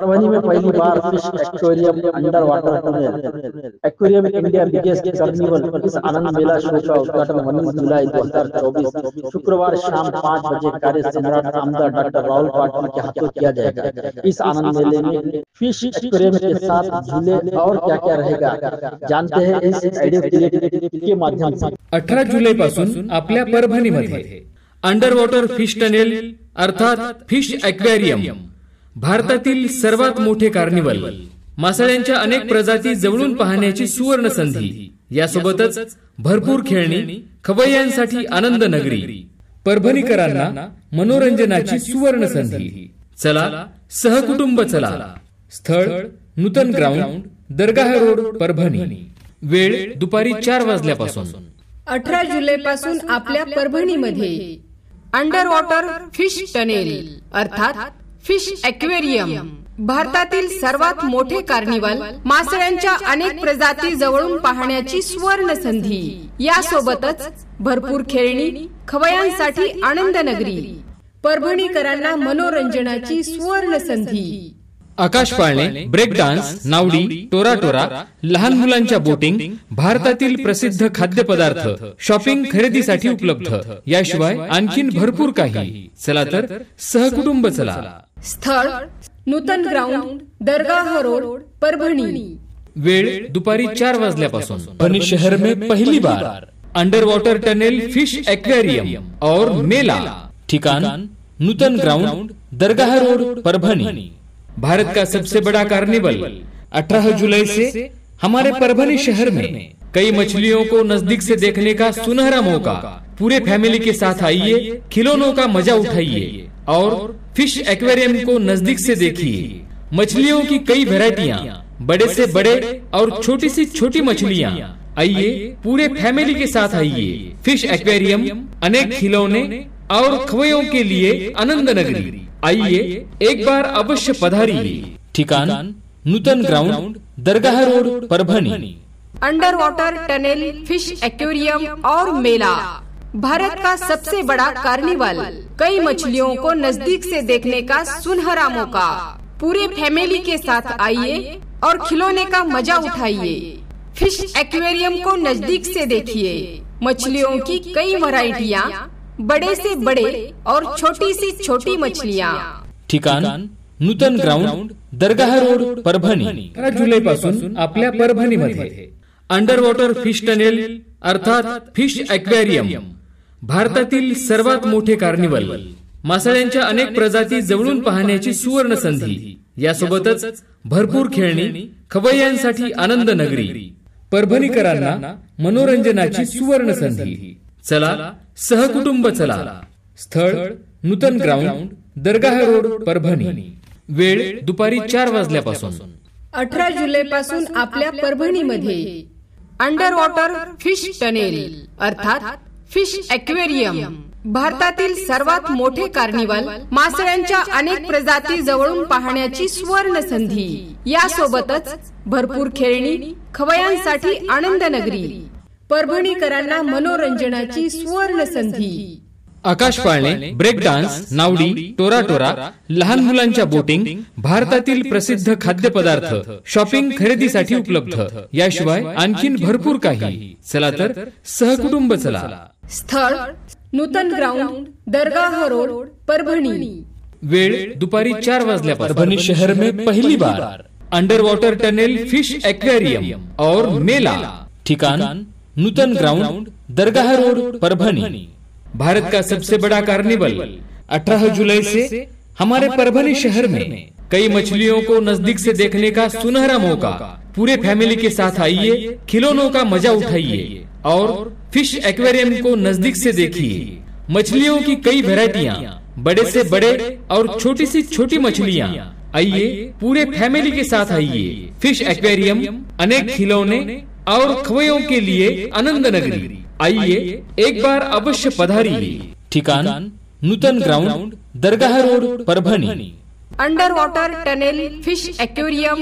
परभनी में पहली बार fish aquarium under water tunnel aquarium India biggest carnival इस आनंद मेला शो का उद्घाटन 19 जुलाई 2024 शुक्रवार शाम 5 बजे कार्य सम्राट आमदार डॉक्टर राहुल पाटिल के हाथों किया जाएगा। इस आनंद मेले में फिश एक्वेरियम के साथ झूले और क्या क्या रहेगा जानते हैं इस ऑडियो क्लिप के माध्यम से। 18 जुलै पासून आपल्या परभणीमध्ये अंडर वॉटर फिश टनेल अर्थात फिश एक्वेरियम, भारतातील सर्वात मोठे कार्निवल, मासळ्यांच्या अनेक प्रजाती जवळून पाहण्याची सुवर्ण संधी, यासोबतच भरपूर खेळणी, खवय्यांसाठी आनंद नगरी, परभणीकरांना मनोरंजनाची सुवर्ण संधी। चला सहकुटुंब चला। स्थळ नूतन ग्राउंड, दरगाह रोड, परभणी। वेळ दुपारी 4 वाजल्यापासून। 18 जुलै पासून आपल्या परभणीमध्ये अंडर वॉटर फिश टनेल अर्थात फिश एक्वेरियम, भारतातील सर्वात मोठे कार्निवल, मासळ्यांच्या अनेक प्रजाती जवळून पाहण्याची सुवर्ण संधी, यासोबतच भरपूर खेळणी, खवय्यांसाठी आनंद नगरी, परभणीकरांना मनोरंजनाची सुवर्ण संधी। आकाश पाळणे, ब्रेक डान्स, नावडी, टोरा, लहान मुलांच्या बोटिंग, भारतातील प्रसिद्ध खाद्यपदार्थ, शॉपिंग खरेदीसाठी उपलब्ध, याशिवाय आणखीन भरपूर काही। चला तर सहकुटुंब चला। स्थळ नूतन ग्राउंड, दरगाह रोड, परभणी। वेळ दुपारी 4 वाजल्यापासून। परभणी शहर में पहली बार under water tunnel fish aquarium और मेला। ठिकान नूतन ग्राउंड, दरगाह रोड, परभणी। भारत का सबसे बड़ा कार्निवल 18 जुलाई से हमारे परभणी शहर में कई मछलियों को नजदीक से देखने का सुनहरा मौका। पूरे फैमिली के साथ आइए, खिलौनों का मजा उठाइए और फिश एक्वेरियम को नजदीक से देखिए। मछलियों की कई वैरायटियां, बड़े से बड़े और छोटी से छोटी मछलियां। आइए पूरे फैमिली के साथ आइए। फिश एक्वेरियम अनेक खिलौने और खवैयों के लिए आनंद नगरी। आइए एक बार अवश्य पधारिए। ठिकान Nutan ground, Dargah road, Parbhani. Under water tunnel fish aquarium और मेला, भारत का सबसे बड़ा कार्निवल, कई मछलियों को नजदीक से देखने का सुनहरा मौका। पूरे फैमिली के साथ आइए और खिलौने का मजा उठाइए। फिश एक्वेरियम को नजदीक से देखिए। मछलियों की कई वैरायटियां, बड़े से बड़े और छोटी सी छोटी मछलियां। ठिकाण नूतन ग्राउंड, दरगाह रोड, परभणी। 18 जुलै पासून आपल्या परभणीमध्ये अंडर वॉटर फिश टनेल अर्थात फिश एक्वेरियम, भारतातील सर्वात मोठे कार्निवल, मासळ्यांच्या अनेक प्रजाती जवळून पाहण्याची सुवर्ण संधी, यासोबतच भरपूर खेळणी, खवय्यांसाठी आनंद नगरी, परभणीकरांना मनोरंजनाची सुवर्ण संधी। चला सहकुटुंब चला। स्थळ नूतन ग्राउंड, दरगाह रोड, परभणी। वेळ दुपारी 4 वाजल्यापासून। 18 जुलै पासून आपल्या परभणीमध्ये अंडर वॉटर फिश टनेल अर्थात फिश एक्वेरियम, भारतातील सर्वात मोठे कार्निवल, मासळ्यांच्या अनेक प्रजाती जवळून पाहण्याची सुवर्ण संधी, यासोबतच भरपूर खेळणी, खवय्यांसाठी आनंद नगरी, परभणीकरांना मनोरंजनाची सुवर्ण संधी। आकाश पाळणे, ब्रेक डान्स, नावडी, टोरा, लहान मुलांच्या बोटिंग, भारतातील प्रसिद्ध खाद्यपदार्थ, शॉपिंग खरेदीसाठी उपलब्ध, याशिवाय आणखीन भरपूर काही। चला तर सहकुटुंब चला। स्थळ नूतन ग्राउंड, दरगाह रोड, परभणी। वेळ दुपारी 4 वाजल्यापासून। परभणी शहर में पहली बार under water tunnel fish aquarium और मेला। ठिकान नूतन ग्राउंड, दरगाह रोड, परभणी। भारत का सबसे बड़ा कार्निवल 18 जुलाई से हमारे परभणी शहर में कई मछलियों को नजदीक से देखने का सुनहरा मौका। पूरे फैमिली के साथ आइए, खिलौनों का मजा उठाइए और फिश एक्वेरियम को नजदीक से देखिए। मछलियों की कई वैरायटियां, बड़े से बड़े और छोटी सी छोटी मछलियां। आइए पूरे फैमिली के साथ आइए। फिश एक्वेरियम अनेक खिलौने और खवैयों के लिए आनंद नगरी। आइए एक बार अवश्य पधारिए। ठिकान Nutan ground, Dargah road, Parbhani. Under water tunnel fish aquarium